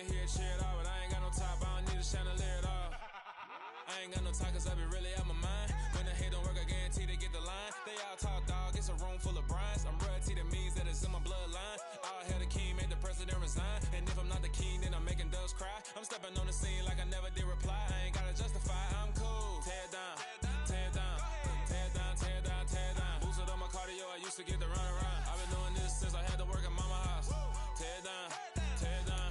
nigga here cheer it all, but I ain't got no top, I don't need a chandelier at all. I ain't got no talk, cause I be really out my mind. When the hate don't work, I guarantee they get the line. They all talk, dog, it's a room full of brinds. I'm royalty, that means that it's in my bloodline. All hail the king, made the president resign. And if I'm not the king, then I'm making doves cry. I'm stepping on the scene like I never did reply. I ain't gotta justify, I'm cool. Tear down, tear down, tear down, tear down, tear down. Boosted on my cardio, I used to get the run around. I've been doing this since I had to work at mama house. Tear down, tear down,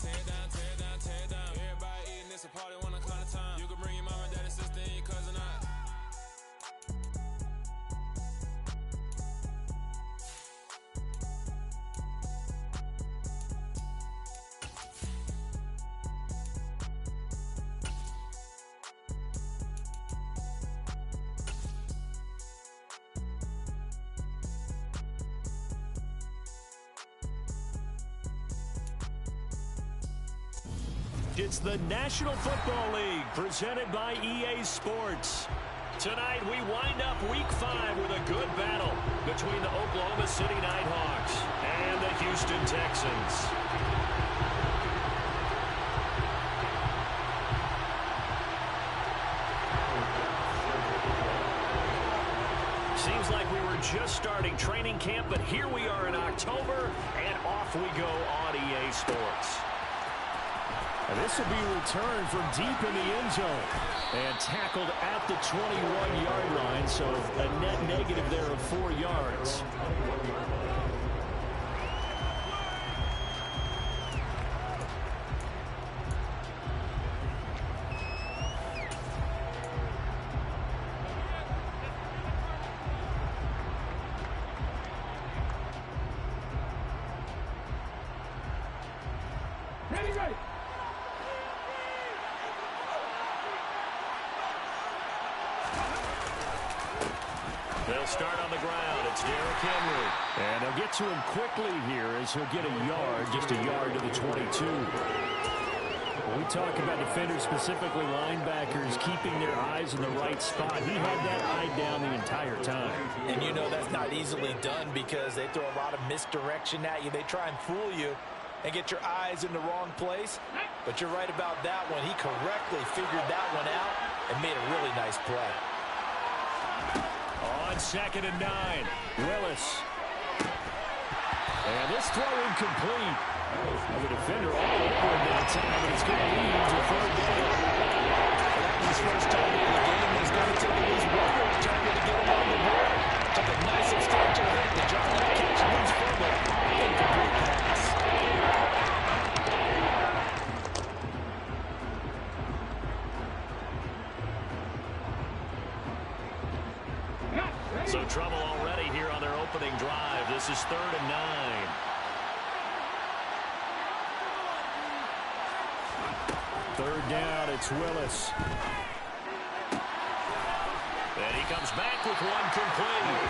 tear down, tear down, tear down. Everybody eating, it's a party when I come to time. You can bring your mama, daddy, sister, and your cousin out. It's the National Football League presented by EA Sports. Tonight we wind up Week 5 with a good battle between the Oklahoma City Nighthawks and the Houston Texans. Seems like we were just starting training camp, but here we are in October, and off we go on EA Sports. And this will be a return from deep in the end zone. And tackled at the 21-yard line, so a net negative there of 4 yards. Ready. They'll start on the ground. It's Derrick Henry. And they'll get to him quickly here as he'll get a yard, just a yard to the 22. When we talk about defenders, specifically linebackers, keeping their eyes in the right spot, he had that eye down the entire time. And you know that's not easily done because they throw a lot of misdirection at you. They try and fool you and get your eyes in the wrong place. But you're right about that one. He correctly figured that one out and made a really nice play. On 2nd and 9, Willis. And this throw incomplete. The defender all over him that time, but it's going to lead to 3rd down. His first target of the game is going to take it his Warriors target to get him on the board. Took a nice substantial hit to drop that catch, moves forward. Incomplete pass. So trouble already here on their opening drive. This is 3rd and 9. Third down, it's Willis. And he comes back with one complete.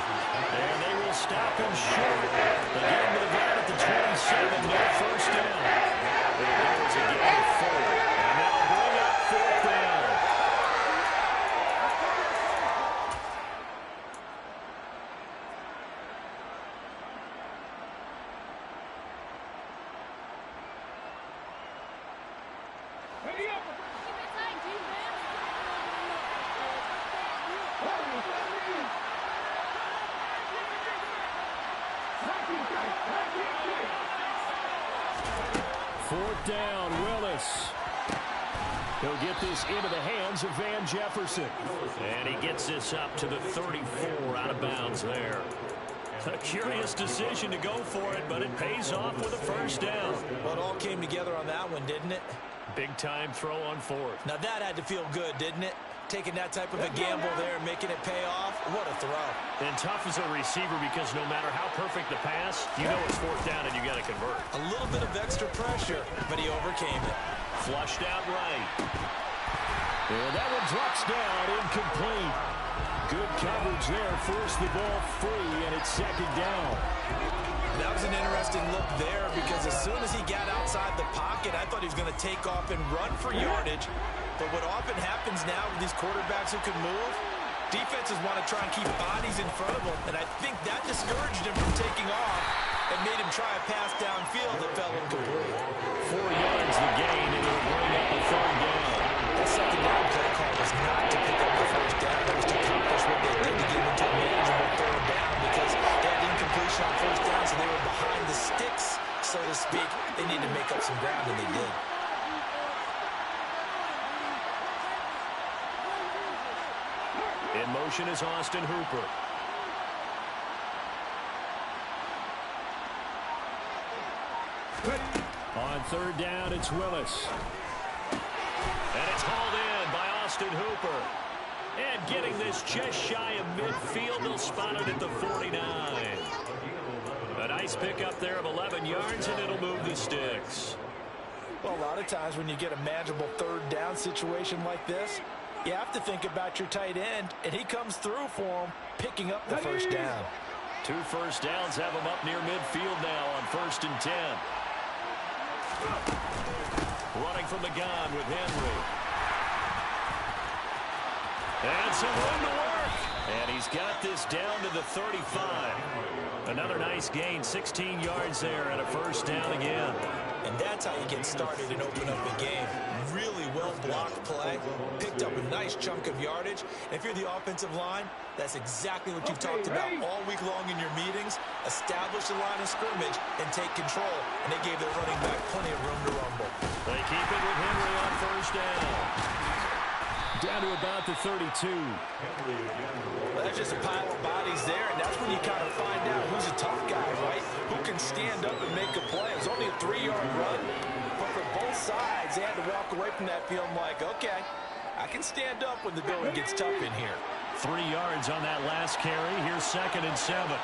And they will stop him short. They get him to the ground at the 27. No first down. It goes again to 4. And that'll bring up 4th down. Fourth down, Willis. He'll get this into the hands of Van Jefferson. And he gets this up to the 34, out of bounds there. A curious decision to go for it, but it pays off with a first down. Well, it all came together on that one, didn't it? Big-time throw on 4th. Now that had to feel good, didn't it? Taking that type of a gamble there and making it pay off. What a throw. And tough as a receiver because no matter how perfect the pass, you know it's 4th down and you got to convert. A little bit of extra pressure, but he overcame it. Flushed out right. And that one drops down, incomplete. Good coverage there, forced the ball free, and it's 2nd down. That was an interesting look there because as soon as he got outside the pocket, I thought he was going to take off and run for yardage. But what often happens now with these quarterbacks who can move, defenses want to try and keep bodies in front of them, and I think that discouraged him from taking off and made him try a pass downfield that fell incomplete. 4 yards the make up some ground, and they did. In motion is Austin Hooper. On third down, it's Willis. And it's hauled in by Austin Hooper. And getting this just shy of midfield, they'll spot it at the 49. A nice pickup there of 11 yards, and it'll move the sticks. Well, a lot of times when you get a manageable third down situation like this, you have to think about your tight end, and he comes through for him, picking up the first down. 2 first downs have him up near midfield now on 1st and 10. Running from the gun with Henry. And some room to work. And he's got this down to the 35. Another nice gain, 16 yards there, and a first down again. And that's how you get started and open up a game. Really well-blocked play. Picked up a nice chunk of yardage. And if you're the offensive line, that's exactly what you've talked about all week long in your meetings. Establish the line of scrimmage and take control. And they gave their running back plenty of room to rumble. They keep it with Henry on first down. Down to about the 32. Well, that's just a pile of bodies there, and that's when you kind of find out who's a tough guy, right? Who can stand up and make a play. It's only a 3-yard run, but for both sides, they had to walk away from that feeling like, okay, I can stand up when the going gets tough in here. 3 yards on that last carry. Here's 2nd and 7.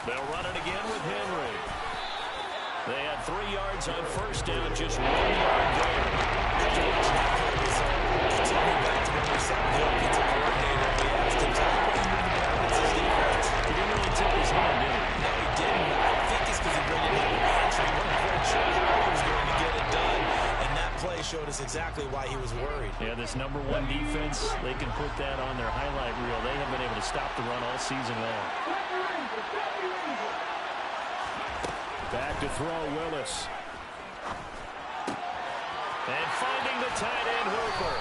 They'll run it again with Henry. They had 3 yards on first down, just 1 yard there. After watching that play, it took me back to when we saw the offensive coordinator. We asked him, tell me what you moved down. It's his defense. He didn't really tip his hand, did he? No, he didn't. I think it's because he really didn't have an answer. He wasn't quite sure how he was going to get it done. And that play showed us exactly why he was worried. Yeah, this number 1 defense, they can put that on their highlight reel. They have been able to stop the run all season long. Back to throw, Willis. And finding the tight end, Hooper.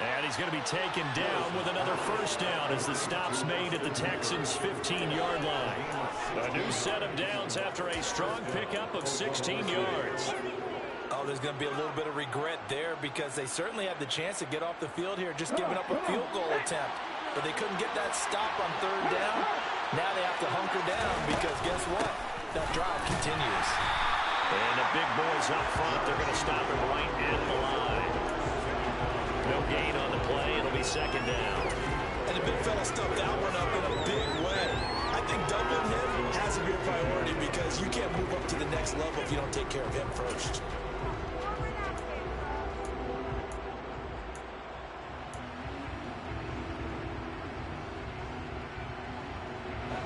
And he's going to be taken down with another first down as the stop's made at the Texans' 15-yard line. A new set of downs after a strong pickup of 16 yards. Oh, there's going to be a little bit of regret there because they certainly had the chance to get off the field here, just giving up a field goal attempt. But they couldn't get that stop on third down. Now they have to hunker down because guess what? That drive continues. And the big boys up front, they're going to stop him right at the line. No gain on the play. It'll be 2nd down. And the big fella stuffed that one up in a big way. I think doubling him has to be a priority because you can't move up to the next level if you don't take care of him first.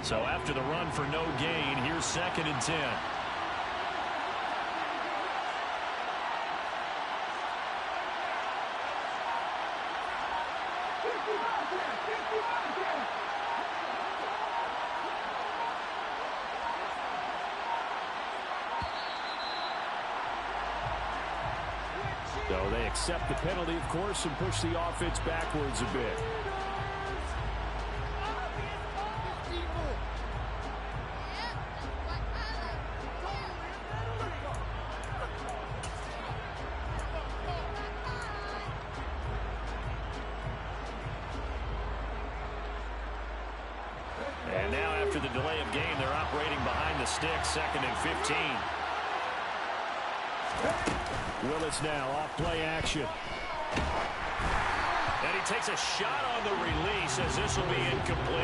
So after the run for no gain, here's 2nd and 10. So they accept the penalty, of course, and push the offense backwards a bit. And now after the delay of game, they're operating behind the sticks, 2nd and 15. Willis now off play action. And he takes a shot on the release as this will be incomplete.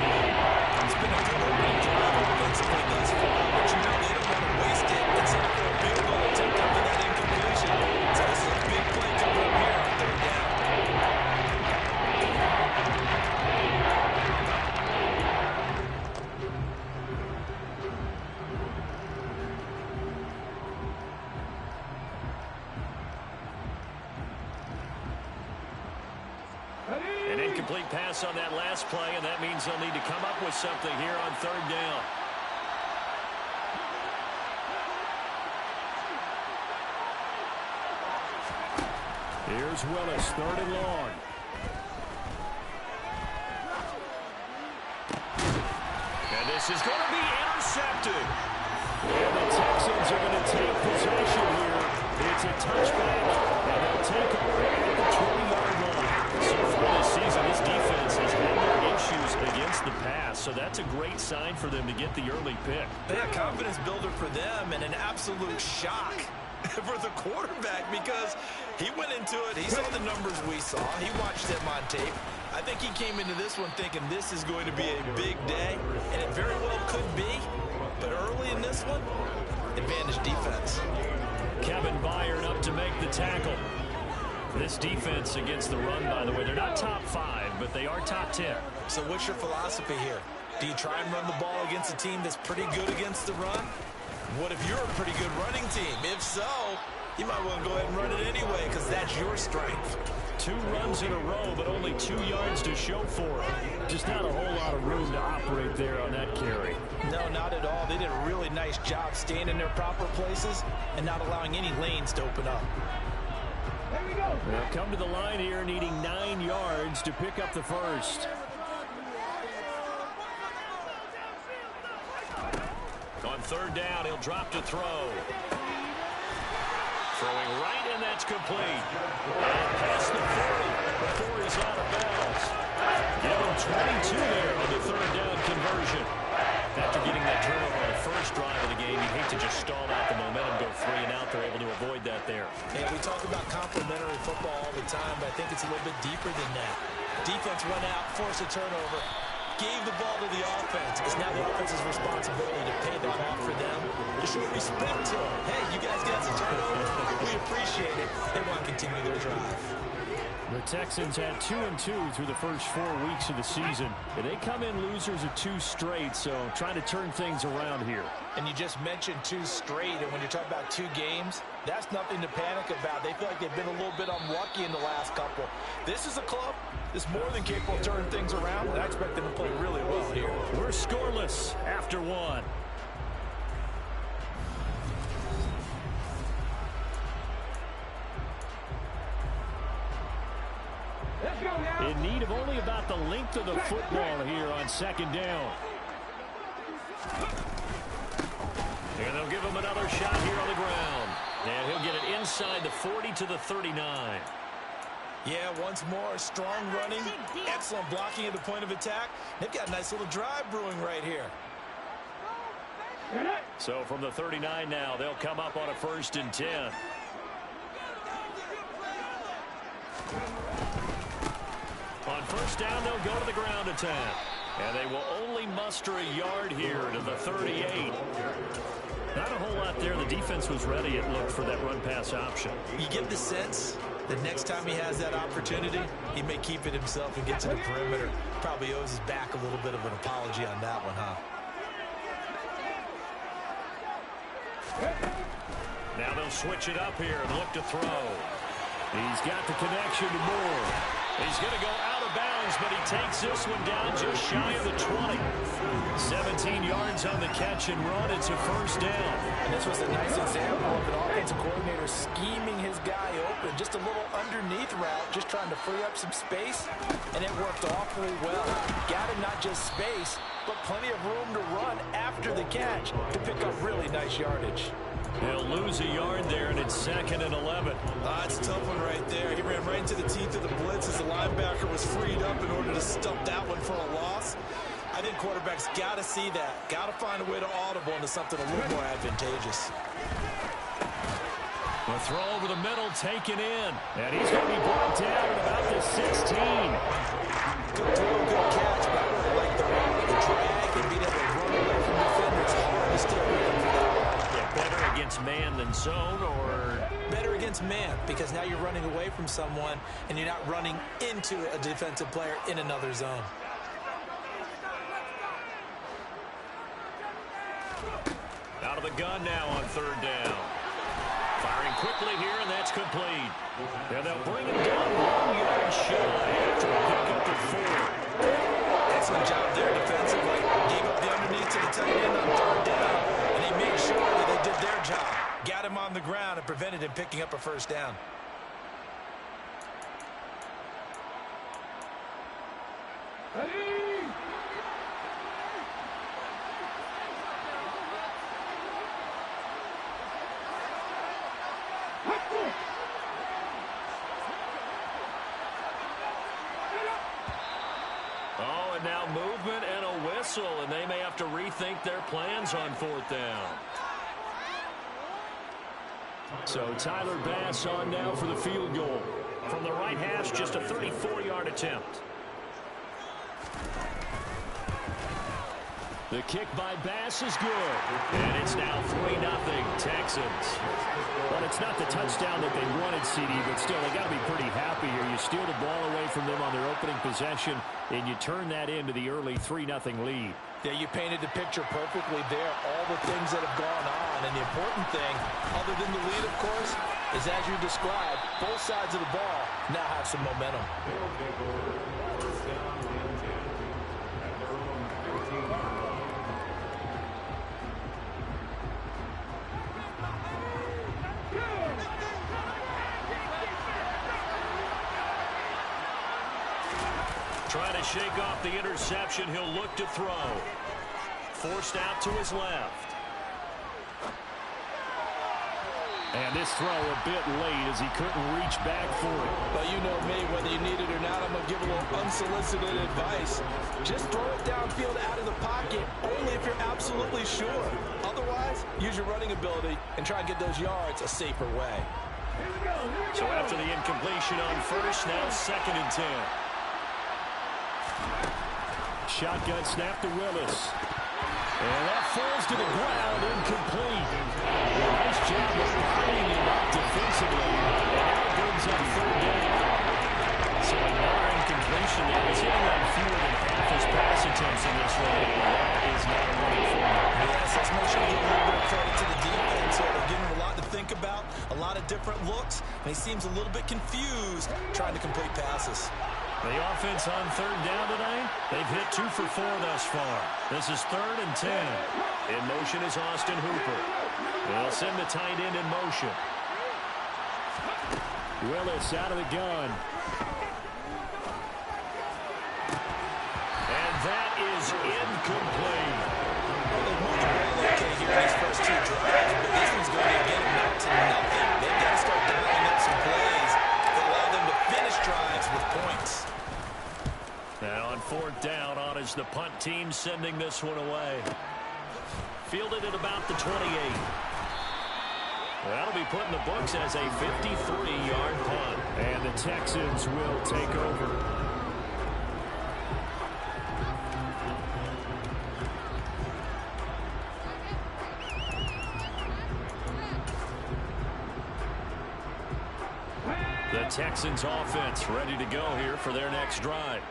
It's been a good opening drive offensively thus far, but you know they don't want to waste it and set up for a field goal attempt after that incompletion. So this is a big play coming up here on third down. An incomplete pass on that last play, and that means they'll need to come up with something here on third down. Here's Willis, 3rd and long. pass is going to be intercepted. And the Texans are going to take possession here. It's a touchback, and they'll take over at the 20-yard line. So far this season, this defense has had their issues against the pass, so that's a great sign for them to get the early pick. Yeah, confidence builder for them and an absolute shock for the quarterback because he went into it. He saw the numbers we saw. He watched them on tape. I think he came into this one thinking this is going to be a big day, and it very well could be. But early in this one, advantage defense. Kevin Byard up to make the tackle. This defense against the run, by the way, they're not top 5, but they are top 10. So what's your philosophy here? Do you try and run the ball against a team that's pretty good against the run? What if you're a pretty good running team? If so, you might want to go ahead and run it anyway because that's your strength. 2 runs in a row, but only 2 yards to show for it. Just not a whole lot of room to operate there on that carry. No, not at all. They did a really nice job staying in their proper places and not allowing any lanes to open up. They'll come to the line here needing 9 yards to pick up the first. On 3rd down, he'll drop to throw. Throwing right, and that's complete. And past the 40 before he's out of bounds. Give him 22 there on the 3rd down conversion. After getting that turnover on the first drive of the game, you hate to just stall out the momentum, go 3 and out. They're able to avoid that there. Yeah, we talk about complementary football all the time, but I think it's a little bit deeper than that. Defense went out, forced a turnover, gave the ball to the offense. It's now the offense's responsibility to pay that off for them, to show respect to them. Hey, you guys got some turnover. We appreciate it. They want to continue their drive. The Texans had 2-2 through the first 4 weeks of the season. And they come in losers of 2 straight, so trying to turn things around here. And you just mentioned 2 straight, and when you're talking about 2 games, that's nothing to panic about. They feel like they've been a little bit unlucky in the last couple. This is a club that's more than capable of turning things around, and I expect them to play really well here. We're scoreless after 1. In need of only about the length of the football here on 2nd down. And they'll give him another shot here on the ground. And he'll get it inside the 40 to the 39. Yeah, once more, strong running, excellent blocking at the point of attack. They've got a nice little drive brewing right here. So from the 39 now, they'll come up on a 1st and 10. On 1st down, they'll go to the ground attack. And they will only muster a yard here to the 38. Not a whole lot there. The defense was ready, it looked, for that run-pass option. You get the sense that next time he has that opportunity, he may keep it himself and get to the perimeter. Probably owes his back a little bit of an apology on that one, huh? Now they'll switch it up here and look to throw. He's got the connection to Moore. He's going to go out of bounds, but he takes this one down just shy of the 20. 17 yards on the catch and run. It's a 1st down. And this was a nice example of an offensive coordinator scheming his guy open. Just a little underneath route, just trying to free up some space, and it worked awfully well. Got him not just space, but plenty of room to run after the catch to pick up really nice yardage. He'll lose a yard there, and it's 2nd and 11. That's a tough one right there. He ran right into the teeth of the blitz as the linebacker was freed up in order to stump that one for a loss. I think quarterbacks got to see that. Got to find a way to audible into something a little more advantageous. A throw over the middle, taken in. And he's going to be brought down at about the 16. Good throw, good catch. But I really like the drag and being able to run away from defenders. Hard to stay away from that. Better against man than zone, or? Better against man, because now you're running away from someone and you're not running into a defensive player in another zone. Out of the gun now on 3rd down. Firing quickly here, and that's complete. And they'll bring him down 1 yard shy after a pick up to 4. Excellent job there defensively. Gave up the underneath to the tight end on 3rd down, and he made sure that they did their job. Got him on the ground and prevented him picking up a 1st down. now movement and a whistle, and they may have to rethink their plans on 4th down. So Tyler Bass on now for the field goal. From the right hash, just a 34-yard attempt. The kick by Bass is good. And it's now 3-0 Texans. Well, it's not the touchdown that they wanted, CD, but still, they got to be pretty happy here. You steal the ball away from them on their opening possession, and you turn that into the early 3-0 lead. Yeah, you painted the picture perfectly there. All the things that have gone on. And the important thing, other than the lead, of course, is as you described, both sides of the ball now have some momentum. Trying to shake off the interception. He'll look to throw. Forced out to his left. And this throw a bit late as he couldn't reach back for it. Well, you know me, whether you need it or not, I'm going to give a little unsolicited advice. Just throw it downfield out of the pocket, only if you're absolutely sure. Otherwise, use your running ability and try and get those yards a safer way. So after the incompletion on first, now 2nd and 10. Shotgun snap to Willis. And that falls to the ground, incomplete. Nice job of bringing him up defensively. And now it brings up 3rd down. So another incompletion there. He's hitting on fewer than half his pass attempts in this one. That is not a running format. Yes, let's make sure we give a little bit of credit to the defense. They're giving him a lot to think about, a lot of different looks, and he seems a little bit confused trying to complete passes. The offense on 3rd down tonight, they've hit 2 for 4 thus far. This is 3rd and 10. In motion is Austin Hooper. They'll send the tight end in motion. Willis out of the gun. And that is incomplete. Well, they've moved the ball okay here in these first 2 drives, but this one's going to get them out to nothing. They've got to start dialing up some plays that allow them to finish drives with points. Now on 4th down, on is the punt team sending this one away. Fielded at about the 28. That'll be put in the books as a 53-yard punt. And the Texans will take over. The Texans offense ready to go here for their next drive.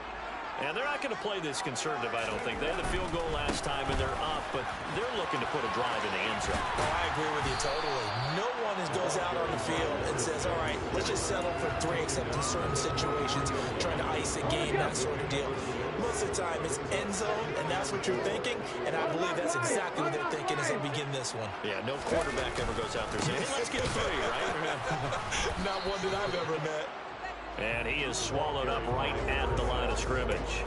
And they're not going to play this conservative, I don't think. They had the field goal last time, and they're up, but they're looking to put a drive in the end zone. Oh, I agree with you totally. No one goes out on the field and says, all right, let's just settle for 3, except in certain situations, trying to ice a game, that sort of deal. Most of the time, it's end zone, and that's what you're thinking, and I believe that's exactly what they're thinking as they begin this one. Yeah, no quarterback ever goes out there saying, hey, let's get 3, right? Not one that I've ever met. And he is swallowed up right at the line of scrimmage.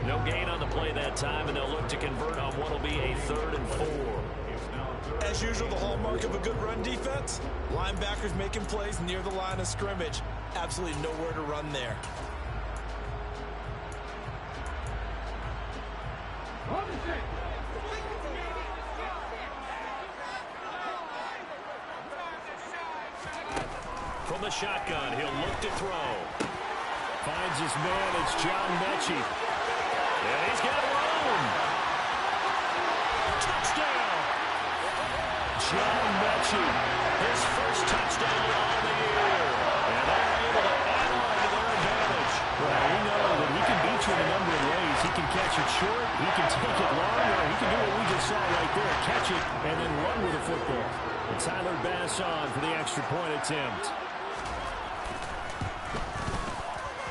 No gain on the play that time, and they'll look to convert on what will be a 3rd and 4. As usual, the hallmark of a good run defense, linebackers making plays near the line of scrimmage. Absolutely nowhere to run there. From the shotgun, he'll look to throw. Finds his man, it's John Mechie. And he's got room. Touchdown. John Mechie. His first touchdown on the year. And they're able to add on to their advantage. Well, we know that he can beat you in a number of ways. He can catch it short, he can take it long, or he can do what we just saw right there, catch it and then run with the football. And Tyler Bass on for the extra point attempt.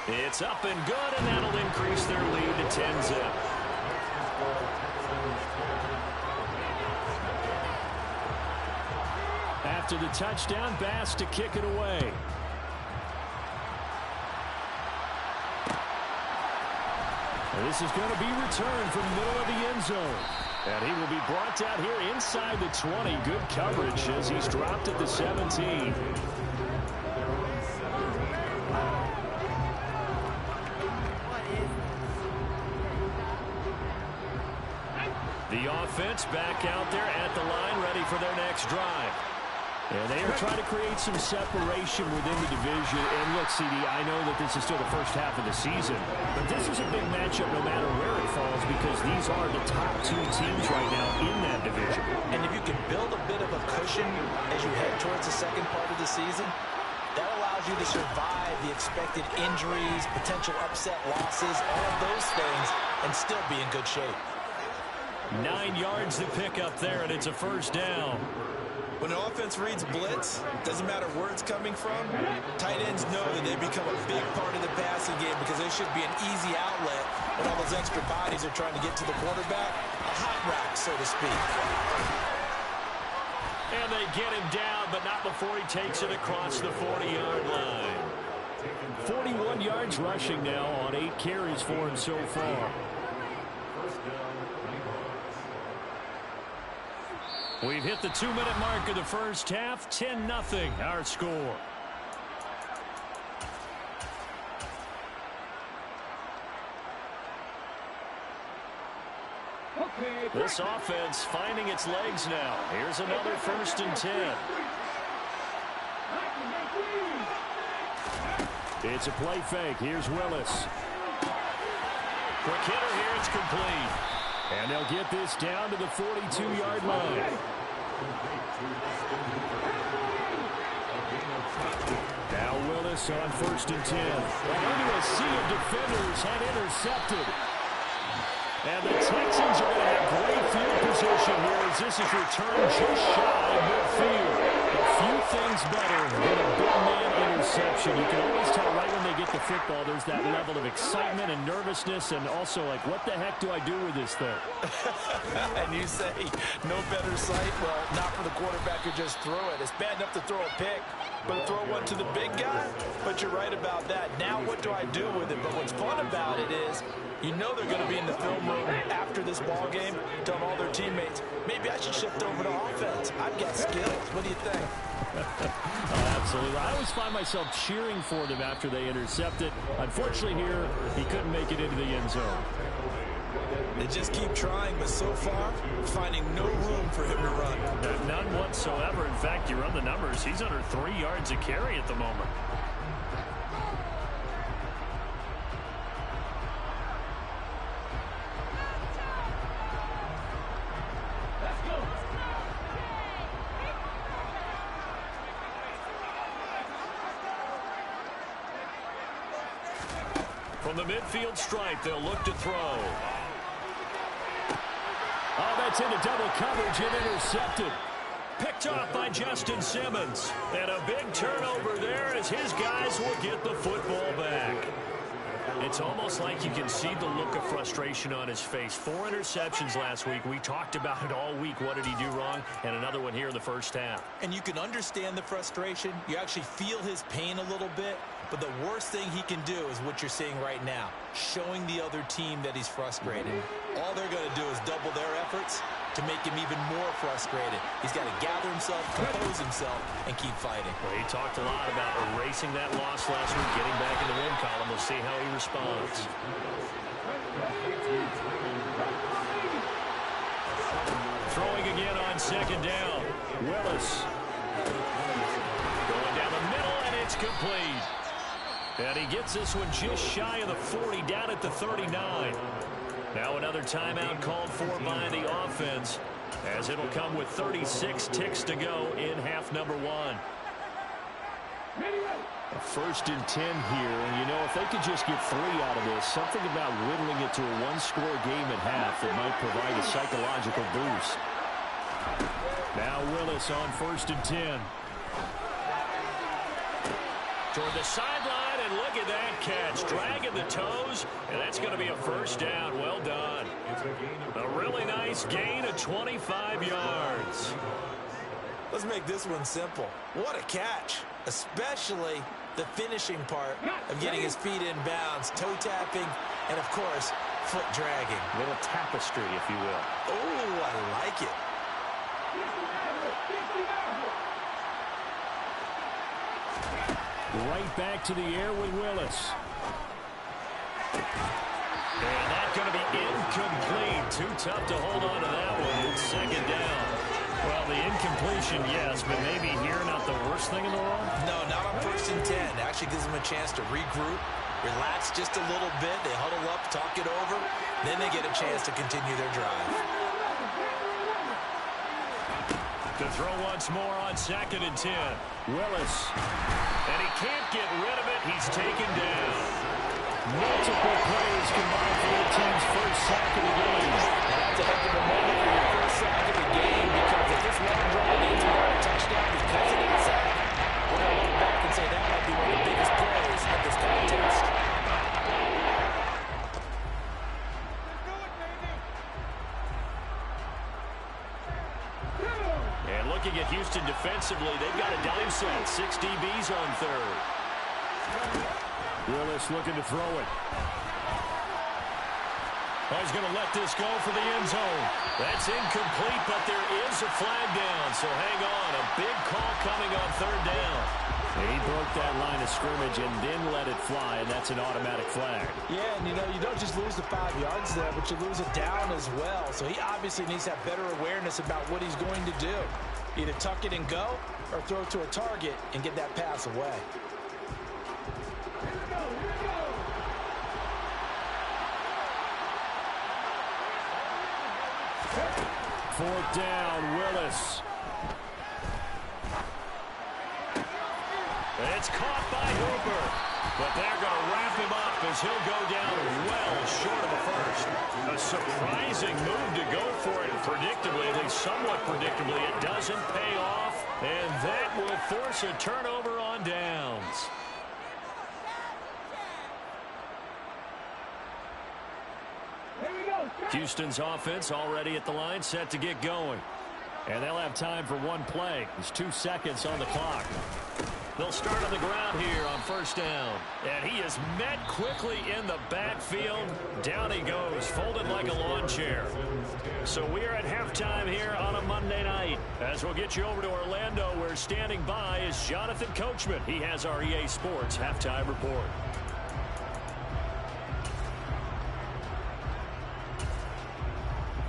It's up and good, and that'll increase their lead to 10-zip. After the touchdown, Bass to kick it away. And this is going to be returned from the middle of the end zone. And he will be brought down here inside the 20. Good coverage as he's dropped at the 17. The offense back out there at the line, ready for their next drive. And they are trying to create some separation within the division. And look, CD, I know that this is still the first half of the season, but this is a big matchup no matter where it falls because these are the top two teams right now in that division. And if you can build a bit of a cushion as you head towards the second part of the season, that allows you to survive the expected injuries, potential upset losses, all of those things, and still be in good shape. 9 yards to pick up there, and it's a first down. When an offense reads blitz, doesn't matter where it's coming from, tight ends know that they become a big part of the passing game because they should be an easy outlet when all those extra bodies are trying to get to the quarterback. A hot rack, so to speak. And they get him down, but not before he takes it across the 40-yard line. 41 yards rushing now on 8 carries for him so far. We've hit the 2-minute mark of the first half. 10-0 our score. This offense finding its legs now. Here's another 1st and 10. It's a play fake. Here's Willis. Quick hitter here. It's complete. And they'll get this down to the 42-yard line. Now Willis on 1st and 10. Into a sea of defenders had intercepted. And the Texans are going to have great field position here as this is returned just shy of midfield. A few things better than a big man interception. You can always tell right when they get the football there's that level of excitement and nervousness and also like, what the heck do I do with this thing? And you say, no better sight? Well, not for the quarterback who just threw it. It's bad enough to throw a pick, but to throw one to the big guy? But you're right about that. Now what do I do with it? But what's fun about it is you know they're going to be in the film room after this ball game, telling all their teammates, maybe I should shift over to offense. I've got skills. What do you think? Oh, absolutely. I always find myself cheering for them after they intercept it. Unfortunately here, he couldn't make it into the end zone. They just keep trying, but so far, finding no room for him to run. None whatsoever. In fact, you run the numbers. He's under 3 yards a carry at the moment. From the midfield stripe, they'll look to throw. Oh, that's into double coverage and intercepted. Picked off by Justin Simmons. And a big turnover there as his guys will get the football back. It's almost like you can see the look of frustration on his face. 4 interceptions last week. We talked about it all week. What did he do wrong? And another one here in the first half. And you can understand the frustration. You actually feel his pain a little bit. But the worst thing he can do is what you're seeing right now, showing the other team that he's frustrated. All they're going to do is double their efforts to make him even more frustrated. He's got to gather himself, compose himself, and keep fighting. Well, he talked a lot about erasing that loss last week, getting back in the win column. We'll see how he responds. Throwing again on 2nd down. Willis. Going down the middle, and it's complete. And he gets this one just shy of the 40, down at the 39. Now another timeout called for by the offense, as it'll come with 36 ticks to go in half number 1. A 1st and 10 here, and you know, if they could just get 3 out of this, something about whittling it to a 1-score game at half that might provide a psychological boost. Now Willis on 1st and 10. Toward the sideline, and look at that catch. Dragging the toes, and that's going to be a first down. Well done. A really nice gain of 25 yards. Let's make this one simple. What a catch, especially the finishing part of getting his feet in bounds, toe tapping, and, of course, foot dragging. A little tapestry, if you will. Oh, I like it. Right back to the air with Willis. And that's going to be incomplete. too tough to hold on to that one. It's second down. Well, the incompletion, yes, but maybe here not the worst thing in the world? No, not on 1st and 10. It actually gives them a chance to regroup, relax just a little bit. They huddle up, talk it over. Then they get a chance to continue their drive. To throw once more on 2nd and 10. Willis. And he can't get rid of it. He's taken down. Multiple plays combined for their team's first sack of the game. That's a heck of a moment for your first sack of the game, because if this long drive ends without a touchdown because of that sack, we're going to look back and say that might be one of the biggest plays of this contest. And looking at Houston defensively, they've got a dime set. 6 DBs on 3rd. Willis looking to throw it. Oh, he's going to let this go for the end zone. That's incomplete, but there is a flag down, so hang on. A big call coming on 3rd down. And he broke that line of scrimmage and then let it fly, and that's an automatic flag. Yeah, and you don't just lose the 5 yards there, but you lose it down as well. So he obviously needs to have better awareness about what he's going to do. Either tuck it and go, or throw it to a target and get that pass away. Fourth down, Willis. It's caught by Hooper, but they're going to wrap him up as he'll go down well short of a first. A surprising move to go for it, predictably, at least somewhat predictably. It doesn't pay off, and that will force a turnover on downs. Houston's offense already at the line, set to get going. And they'll have time for one play. There's 2 seconds on the clock. They'll start on the ground here on 1st down. And he is met quickly in the backfield. Down he goes, folded like a lawn chair. So we are at halftime here on a Monday night. As we'll get you over to Orlando, where standing by is Jonathan Coachman. He has our EA Sports halftime report.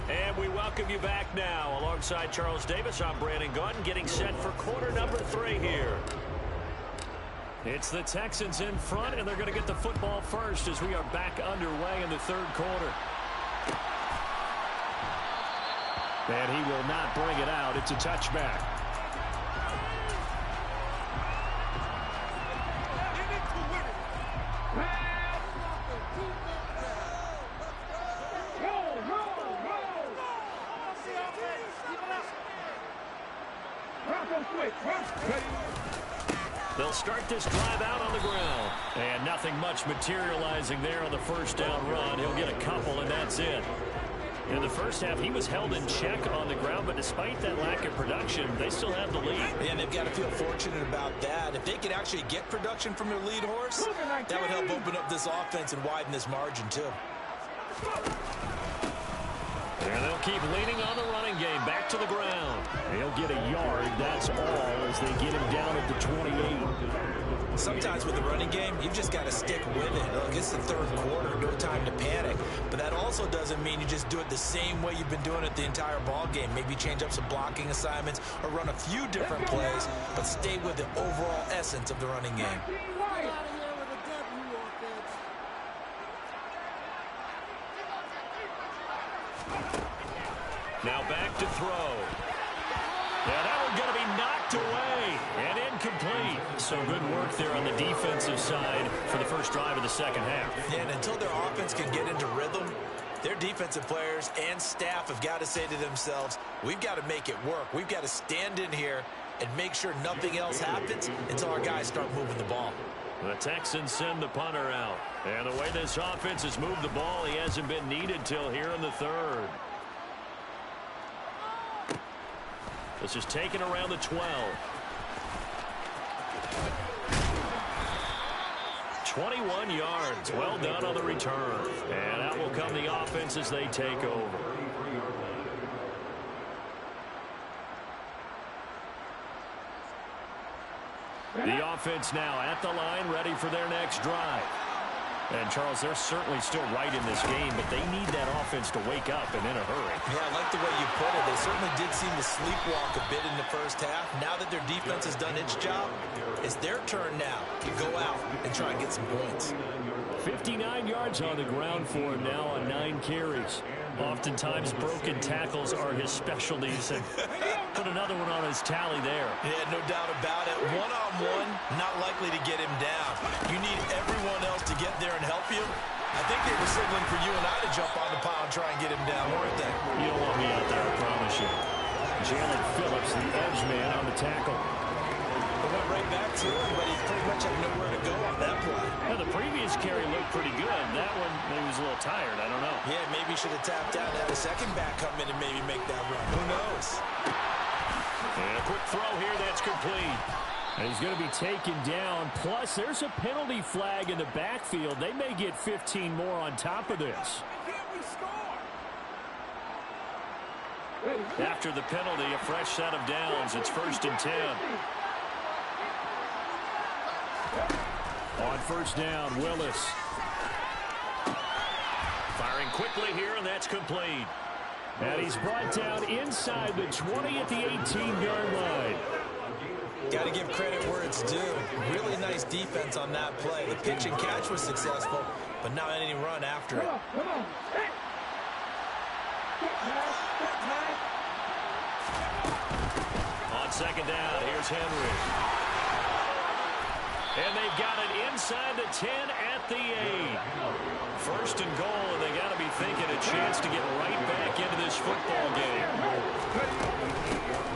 And we welcome you back now. Alongside Charles Davis, I'm Brandon Gunn, getting set for quarter number 3 here. It's the Texans in front, and they're going to get the football first as we are back underway in the 3rd quarter. And he will not bring it out. It's a touchback. They'll start this drive out on the ground. And nothing much materializing there on the 1st down run. He'll get a couple, and that's it. In the first half, he was held in check on the ground, but despite that lack of production, they still have the lead. And they've got to feel fortunate about that. If they could actually get production from their lead horse, that would help open up this offense and widen this margin, too. And they'll keep leaning on the running game. Back to the ground. He'll get a yard. That's all as they get him down at the 28. Sometimes with the running game, you've just got to stick with it. Look, it's the 3rd quarter. No time to panic. But that also doesn't mean you just do it the same way you've been doing it the entire ball game. Maybe change up some blocking assignments or run a few different plays, but stay with the overall essence of the running game. Now back to throw. Yeah, that one's going to be knocked away and incomplete. So good work there on the defensive side for the first drive of the 2nd half. And until their offense can get into rhythm, their defensive players and staff have got to say to themselves, we've got to make it work. We've got to stand in here and make sure nothing else happens until our guys start moving the ball. The Texans send the punter out. And the way this offense has moved the ball, he hasn't been needed till here in the 3rd. This is taken around the 12. 21 yards. Well done on the return. And out will come the offense as they take over. The offense now at the line, ready for their next drive. And, Charles, they're certainly still right in this game, but they need that offense to wake up and in a hurry. Yeah, I like the way you put it. They certainly did seem to sleepwalk a bit in the first half. Now that their defense has done its job, it's their turn now to go out and try and get some points. 59 yards on the ground for him now on 9 carries. Oftentimes, broken tackles are his specialties, and put another one on his tally there. Yeah, no doubt about it. One-on-one, not likely to get him down. You need everyone else to get there and help you. I think they were signaling for you and I to jump on the pile and try and get him down, weren't they? You don't want me out there, I promise you. Jalen Phillips, the edge man on the tackle. They went right back to him, but he pretty much had nowhere to go on that play. Now, the previous carry looked pretty good. That one, maybe he was a little tired. I don't know. Yeah, maybe he should have tapped out and had a second back come in and maybe make that run. Who knows? And a quick throw here that's complete. And he's going to be taken down. Plus, there's a penalty flag in the backfield. They may get 15 more on top of this. After the penalty, a fresh set of downs. It's 1st and 10. On first down, Willis. Firing quickly here, and that's complete. And he's brought down inside the 20 at the 18-yard line. Got to give credit where it's due. Really nice defense on that play. The pitch and catch was successful, but not any run after it. On second down, here's Henry. And they've got it inside the 10 at the 8. First and goal, and they got to be thinking a chance to get right back into this football game.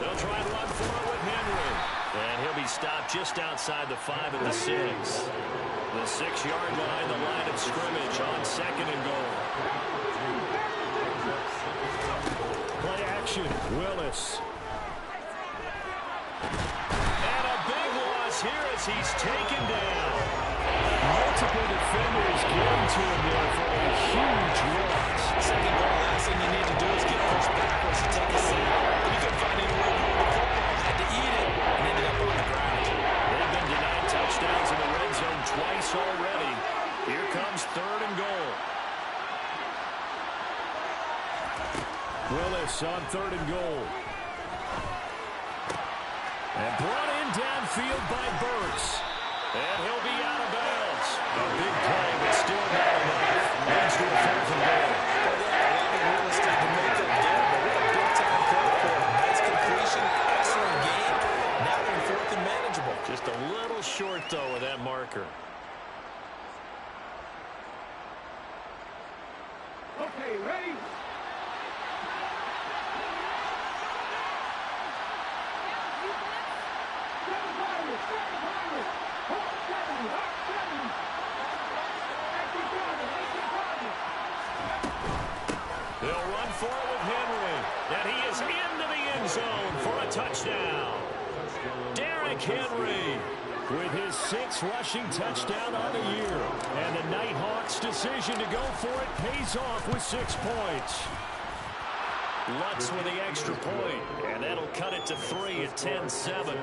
They'll try and run for it with Henry. And he'll be stopped just outside the 5 at the 6. The 6-yard line, the line of scrimmage on second and goal. Play action, Willis. Here as he's taken down. Multiple defenders getting to him there for a huge loss. Second goal, last thing you need to do is get pushed backwards to take a sack. He couldn't find anywhere to move the football, had to eat it, and ended up on the ground. They've been denied touchdowns in the red zone twice already. Here comes 3rd and goal. Willis on 3rd and goal. And brought in downfield by Burks. And he'll be out of bounds. A big play, but still not enough. Leads to a 4th and goal. Well, they have a lot of real estate to make up there, but what a big-time play for him. Nice completion, excellent game. Now they're 4th and manageable. Just a little short, though, with that marker. Okay, ready? They'll run for it with Henry. And he is into the end zone for a touchdown. Derrick Henry with his 6th rushing touchdown on the year. And the Nighthawks' decision to go for it pays off with 6 points. Lutz with the extra point, and that'll cut it to 3 at 10-7.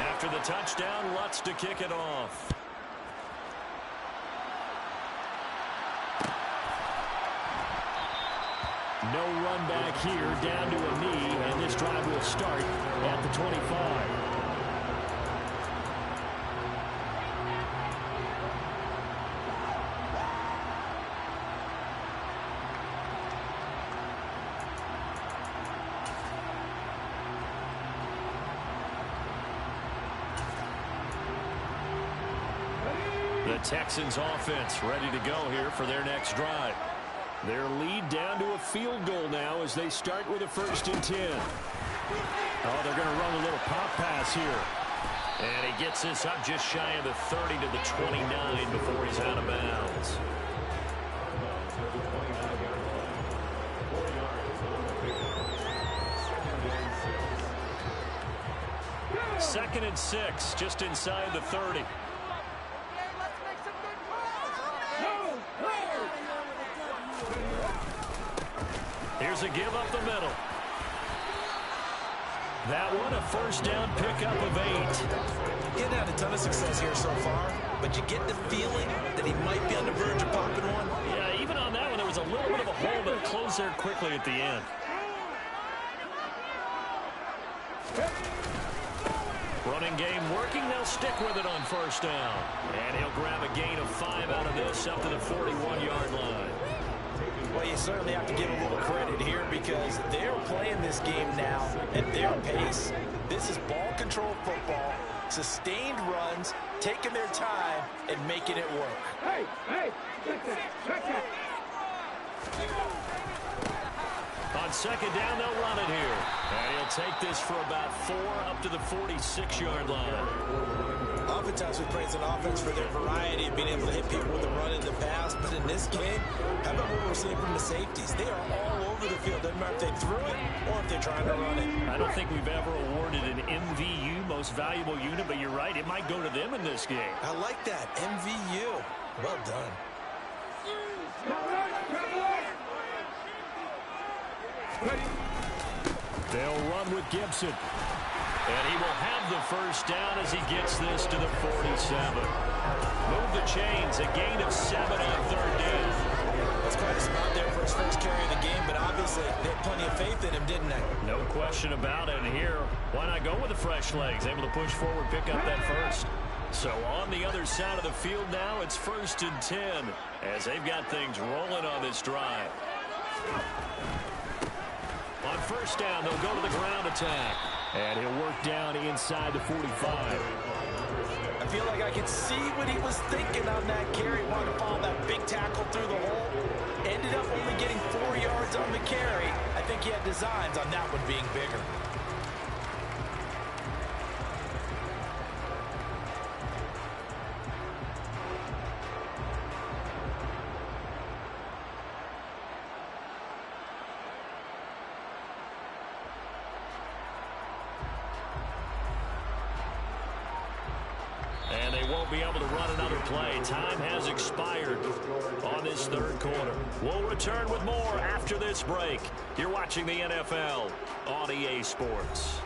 After the touchdown, Lutz to kick it off. No run back here, down to a knee, and this drive will start at the 25. The Texans offense ready to go here for their next drive. Their lead down to a field goal now as they start with a 1st and 10. Oh, they're going to run a little pop pass here. And he gets this up just shy of the 30 to the 29 before he's out of bounds. Second and 6, just inside the 30. Here's a give up the middle. That one, a first down pickup of 8. He hasn't had a ton of success here so far, but you get the feeling that he might be on the verge of popping one. Yeah, even on that one, there was a little bit of a hole, but it closed there quickly at the end. Running game working. They'll stick with it on first down. And he'll grab a gain of 5 out of this up to the 41-yard line. Well, you certainly have to give a little credit here because they're playing this game now at their pace. This is ball control football, sustained runs, taking their time, and making it work. Hey, check that. On second down, they'll run it here. And he'll take this for about 4 up to the 46-yard line. Oftentimes we praise an offense for their variety of being able to hit people with a run in the pass, but in this game, how about what we're seeing from the safeties? They are all over the field. Doesn't matter if they threw it or if they're trying to run it. I don't think we've ever awarded an MVU, most valuable unit, but you're right, it might go to them in this game. I like that, MVU. Well done. They'll run with Gibson. And he will have the first down as he gets this to the 47. Move the chains, a gain of 7 on third down. That's quite a spot there for his first carry of the game, but obviously they had plenty of faith in him, didn't they? No question about it. And here, why not go with the fresh legs? Able to push forward, pick up that first. So on the other side of the field now, it's 1st and 10 as they've got things rolling on this drive. On first down, they'll go to the ground attack. And he'll work down inside the 45. I feel like I could see what he was thinking on that carry. Wanted to follow that big tackle through the hole. Ended up only getting 4 yards on the carry. I think he had designs on that one being bigger. And they won't be able to run another play. Time has expired on this third quarter. We'll return with more after this break. You're watching the NFL on EA Sports.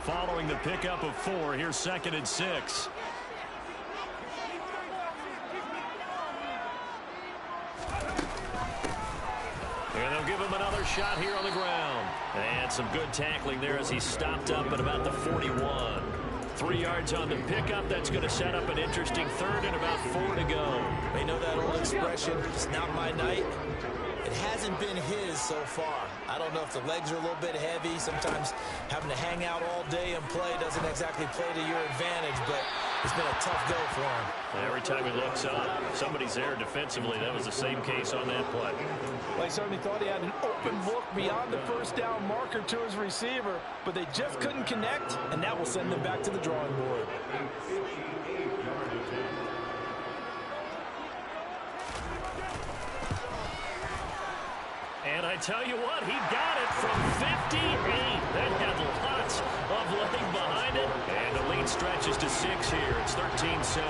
Following the pickup of 4, here's 2nd and 6. And they'll give him another shot here on the ground. And some good tackling there as he stopped up at about the 41. 3 yards on the pickup. That's going to set up an interesting third and about 4 to go. They know that old expression, it's not my night. It hasn't been his so far. I don't know if the legs are a little bit heavy. Sometimes having to hang out all day and play doesn't exactly play to your advantage, but it's been a tough go for him. Every time he looks up, somebody's there defensively. That was the same case on that play. Well, he certainly thought he had an open look beyond the first down marker to his receiver, but they just couldn't connect, and that will send them back to the drawing board. And I tell you what, he got it from 58. That had lots of leg behind it. And the lead stretches to 6 here. It's 13-7.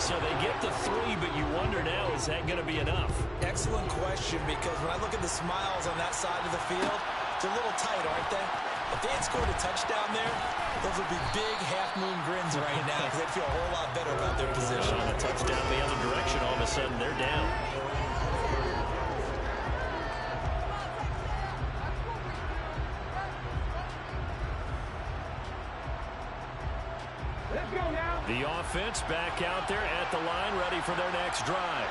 So they get the 3, but you wonder now, is that going to be enough? Excellent question, because when I look at the smiles on that side of the field, they're a little tight, aren't they? If they had scored a touchdown there, those would be big half-moon grins right now because they'd feel a whole lot better about their position. On a touchdown the other direction, all of a sudden they're down. The offense back out there at the line, ready for their next drive.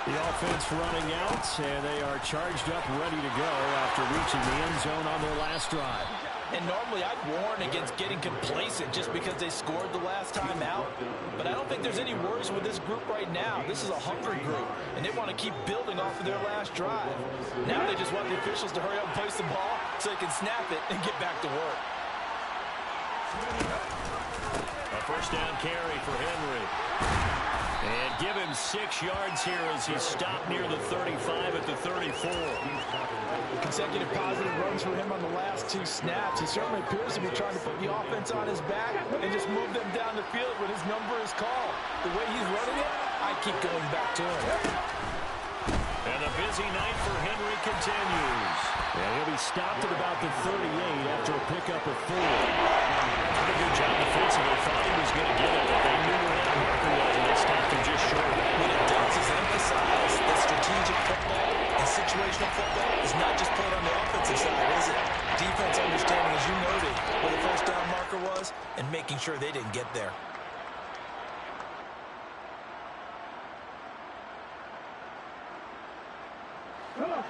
The offense running out, and they are charged up, ready to go after reaching the end zone on their last drive. And normally I'd warn against getting complacent just because they scored the last time out. But I don't think there's any worries with this group right now. This is a hungry group, and they want to keep building off of their last drive. Now they just want the officials to hurry up and place the ball so they can snap it and get back to work. A first down carry for Henry. And give him 6 yards here as he stopped near the 35 at the 34. Consecutive positive runs for him on the last 2 snaps. He certainly appears to be trying to put the offense on his back and just move them down the field when his number is called. The way he's running it, I Why keep going back to him? And the busy night for Henry continues. And he'll be stopped at about the 38 after a pickup of 4. Pretty good job defensively. Thought he was going to get it, but they knew where that marker was, and they stopped him just short. What it does is emphasize that strategic football and situational football is not just played on the offensive side, is it? Defense understanding, as you noted, where the first down marker was and making sure they didn't get there.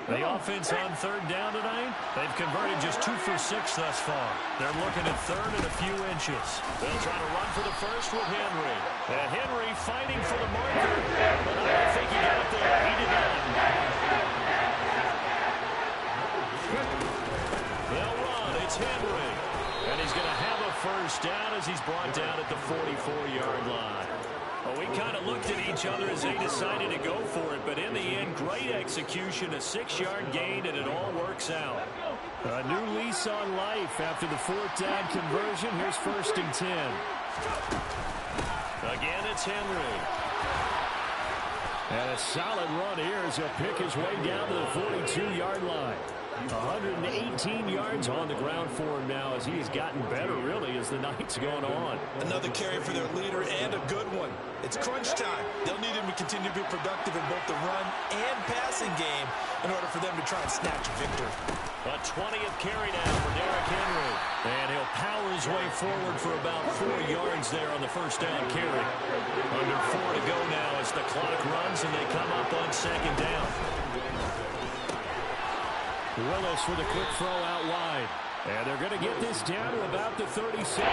The offense on third down tonight, they've converted just 2 for 6 thus far. They're looking at third and a few inches. They'll try to run for the first with Henry. And Henry fighting for the marker, but I don't think he got there. He did not. They'll run. It's Henry. And he's going to have a first down as he's brought down at the 44-yard line. Well, we kind of looked at each other as they decided to go for it, but in the end, great execution, a 6-yard gain, and it all works out. A new lease on life after the 4th down conversion. Here's 1st and 10. Again, it's Henry. And a solid run here as he'll pick his way down to the 42-yard line. 118 yards on the ground for him now as he has gotten better, really, as the night's going on. Another carry for their leader and a good one. It's crunch time. They'll need him to continue to be productive in both the run and passing game in order for them to try and snatch a victory. A 20th carry now for Derrick Henry. And he'll power his way forward for about 4 yards there on the first down carry. Under 4 to go now as the clock runs and they come up on 2nd down. Willis with a quick throw out wide. And they're going to get this down to about the 37. I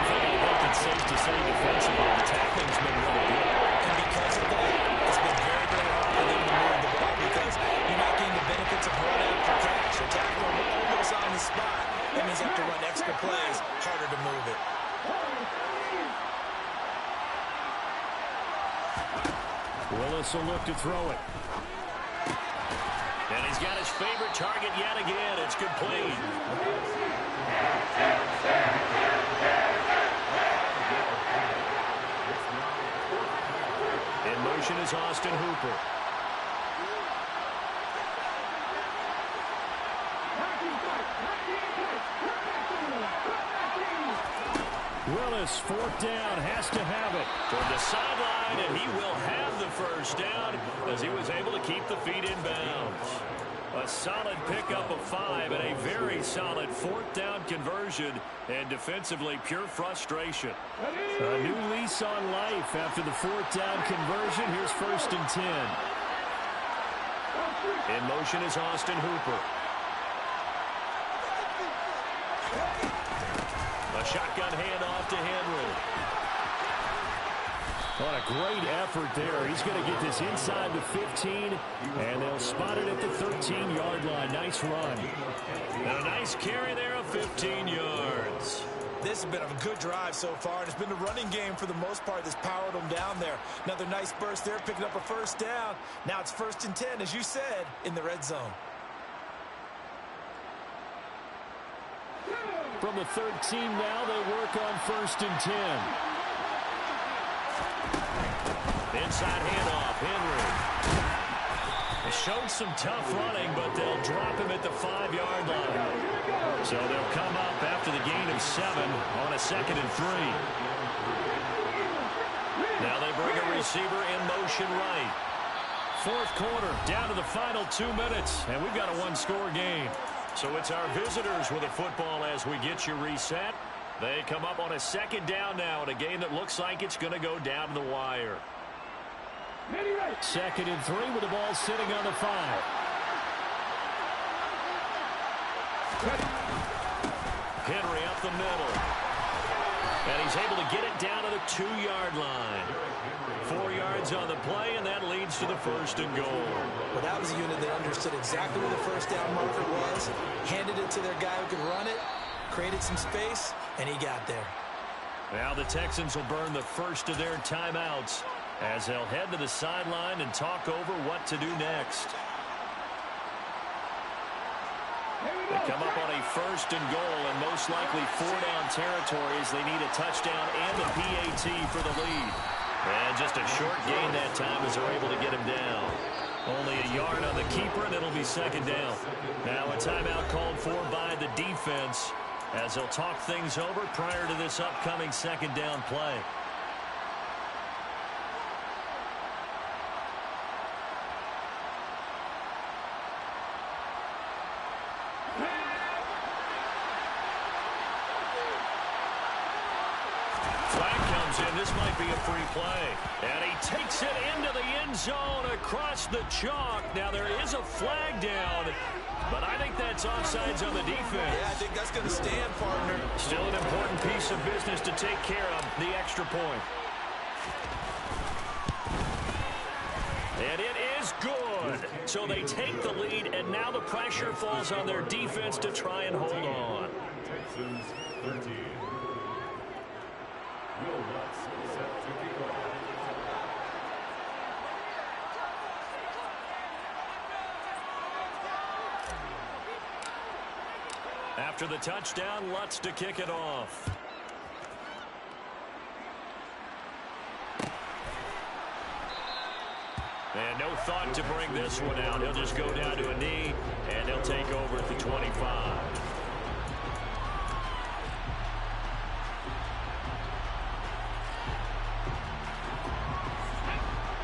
think it's safe to say defensively, the tackling's been really good. And because of that, it's been very, very hard for them to move the ball because you're not getting the benefits of run after catch. A tackler almost on the spot. That means you have to run extra plays, harder to move it. Willis will look to throw it. And he's got his favorite target yet again. It's complete. In motion is Austin Hooper. Willis, 4th down, has to have it. Toward the sideline, and he will have the first down as he was able to keep the feet in bounds. A solid pickup of 5 and a very solid 4th down conversion, and defensively pure frustration. A new lease on life after the 4th down conversion. Here's 1st and 10. In motion is Austin Hooper. A shotgun handoff to Henry. What a great effort there. He's going to get this inside the 15, and they'll spot it at the 13-yard line. Nice run. And a nice carry there of 15 yards. This has been a good drive so far, and it's been the running game for the most part that's powered them down there. Another nice burst there, picking up a first down. Now it's 1st and 10, as you said, in the red zone. From the 13 now, they work on 1st and 10. Inside handoff, Henry. They showed some tough running, but they'll drop him at the 5-yard line. So they'll come up after the gain of 7 on a 2nd and 3. Now they bring a receiver in motion right. 4th quarter, down to the final 2 minutes, and we've got a 1-score game. So it's our visitors with the football as we get you reset. They come up on a 2nd down now in a game that looks like it's going to go down to the wire. 2nd and 3 with the ball sitting on the 5. Henry up the middle. And he's able to get it down to the 2-yard line. 4 yards on the play, and that leads to the 1st and goal. Well, that was a unit that understood exactly where the first down marker was, handed it to their guy who could run it, created some space, and he got there. Now the Texans will burn the first of their timeouts as they'll head to the sideline and talk over what to do next. They come up on a 1st and goal, and most likely 4-down territory as they need a touchdown and the PAT for the lead. And just a short gain that time as they're able to get him down. Only a yard on the keeper, and it'll be second down. Now a timeout called for by the defense as they'll talk things over prior to this upcoming second down play. This might be a free play. And he takes it into the end zone across the chalk. Now there is a flag down, but I think that's offsides on the defense. Yeah, I think that's going to stand, partner. Still an important piece of business to take care of, the extra point. And it is good. So they take the lead, and now the pressure falls on their defense to try and hold on. Texans 13. Will Lutz set to kick off. After the touchdown, Lutz to kick it off. And no thought to bring this one out. He'll just go down to a knee, and he'll take over at the 25.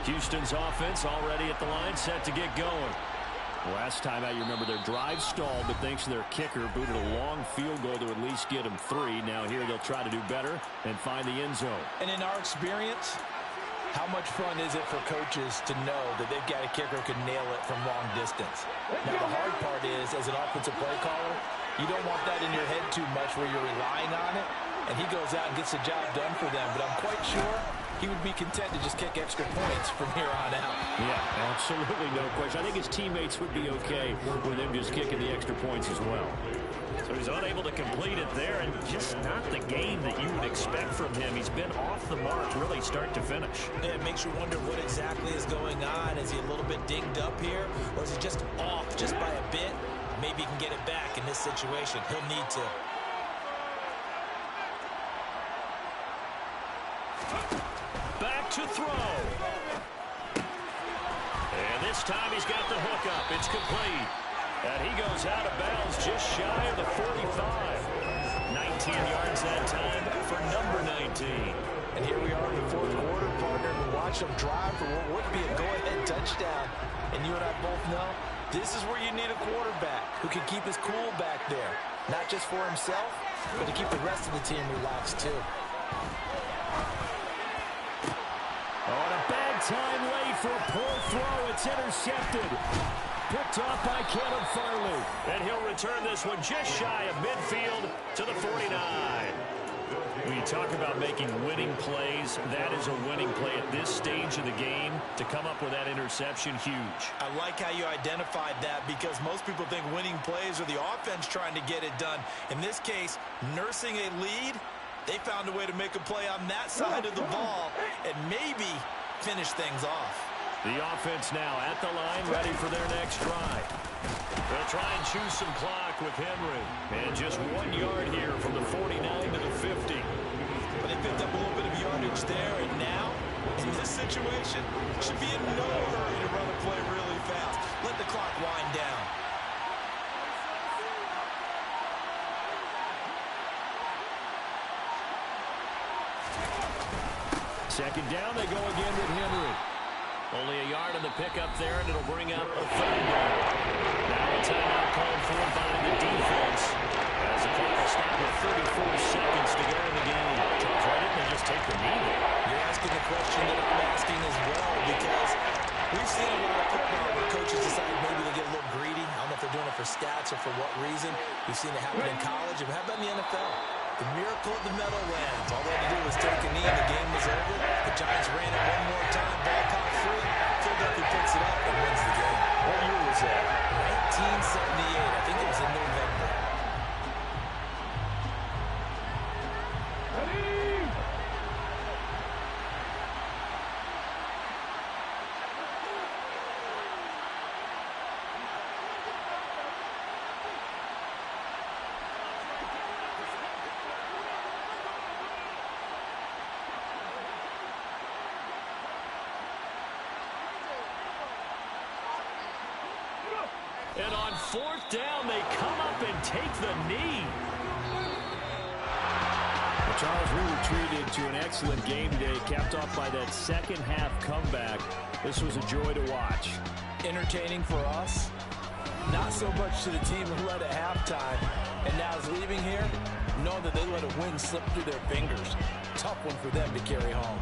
Houston's offense already at the line, set to get going. Last time out, you remember their drive stalled, but thanks to their kicker, booted a long field goal to at least get them 3. Now here they'll try to do better and find the end zone. And in our experience, how much fun is it for coaches to know that they've got a kicker who can nail it from long distance? Now, the hard part is, as an offensive play caller, you don't want that in your head too much where you're relying on it, and he goes out and gets the job done for them. But I'm quite sure he would be content to just kick extra points from here on out. Yeah, absolutely no question. I think his teammates would be okay with him just kicking the extra points as well. So he's unable to complete it there, and just not the game that you would expect from him. He's been off the mark really start to finish. Yeah, it makes you wonder what exactly is going on. Is he a little bit dinged up here, or is he just off just by a bit? Maybe he can get it back in this situation. He'll need to. Back to throw. And this time he's got the hook up. It's complete. And he goes out of bounds just shy of the 45. 19 yards that time for number 19. And here we are in the fourth quarter, partner. We watch them drive for what would be a go-ahead touchdown. And you and I both know this is where you need a quarterback who can keep his cool back there. Not just for himself, but to keep the rest of the team relaxed too. Oh, and a bad time late for a poor throw. It's intercepted. Picked off by Caleb Farley. And he'll return this one just shy of midfield to the 49. When you talk about making winning plays, that is a winning play at this stage of the game. To come up with that interception, huge. I like how you identified that, because most people think winning plays are the offense trying to get it done. In this case, nursing a lead, they found a way to make a play on that side of the ball and maybe finish things off. The offense now at the line, ready for their next drive. They'll try and choose some clock with Henry. And just 1 yard here from the 49 to the 50. But they picked up a little bit of yardage there, and now, in this situation, should be in no hurry to run the play really fast. Let the clock wind down. Second down, they go again with Henry. Only a yard on the pickup there, and it'll bring up a third down. Now a timeout called for by the defense. As the clock will stop with 34 seconds to go in the game. Why didn't they just take the knee? You're asking the question that I'm asking as well, because we've seen a lot of football where coaches decide maybe they get a little greedy. I don't know if they're doing it for stats or for what reason. We've seen it happen in college, and how about in the NFL? The miracle of the Meadowlands. All they had to do was take a knee and the game was over. The Giants ran it one more time. Ball popped free. Philadelphia picks it up and wins the game. What year was that? 1978. I think it was in November. And on fourth down, they come up and take the knee. Well, Charles, we were treated to an excellent game today, capped off by that second-half comeback. This was a joy to watch. Entertaining for us. Not so much to the team who led at halftime and now is leaving here, knowing that they let a win slip through their fingers. Tough one for them to carry home.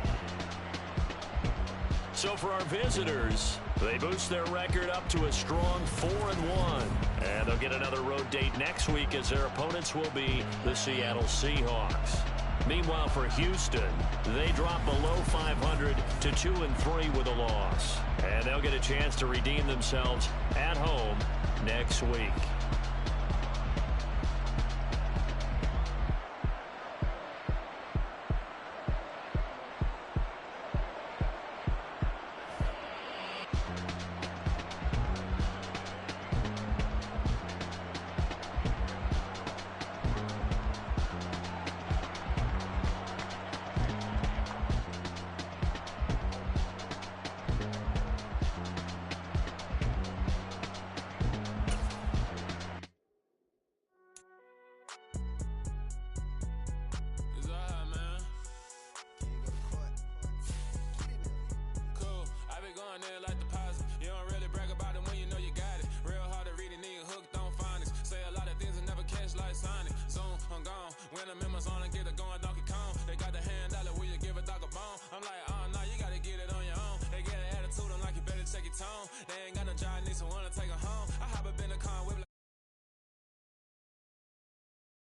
So for our visitors, they boost their record up to a strong 4-1. And they'll get another road date next week as their opponents will be the Seattle Seahawks. Meanwhile, for Houston, they drop below 500 to 2-3 with a loss. And they'll get a chance to redeem themselves at home next week. Like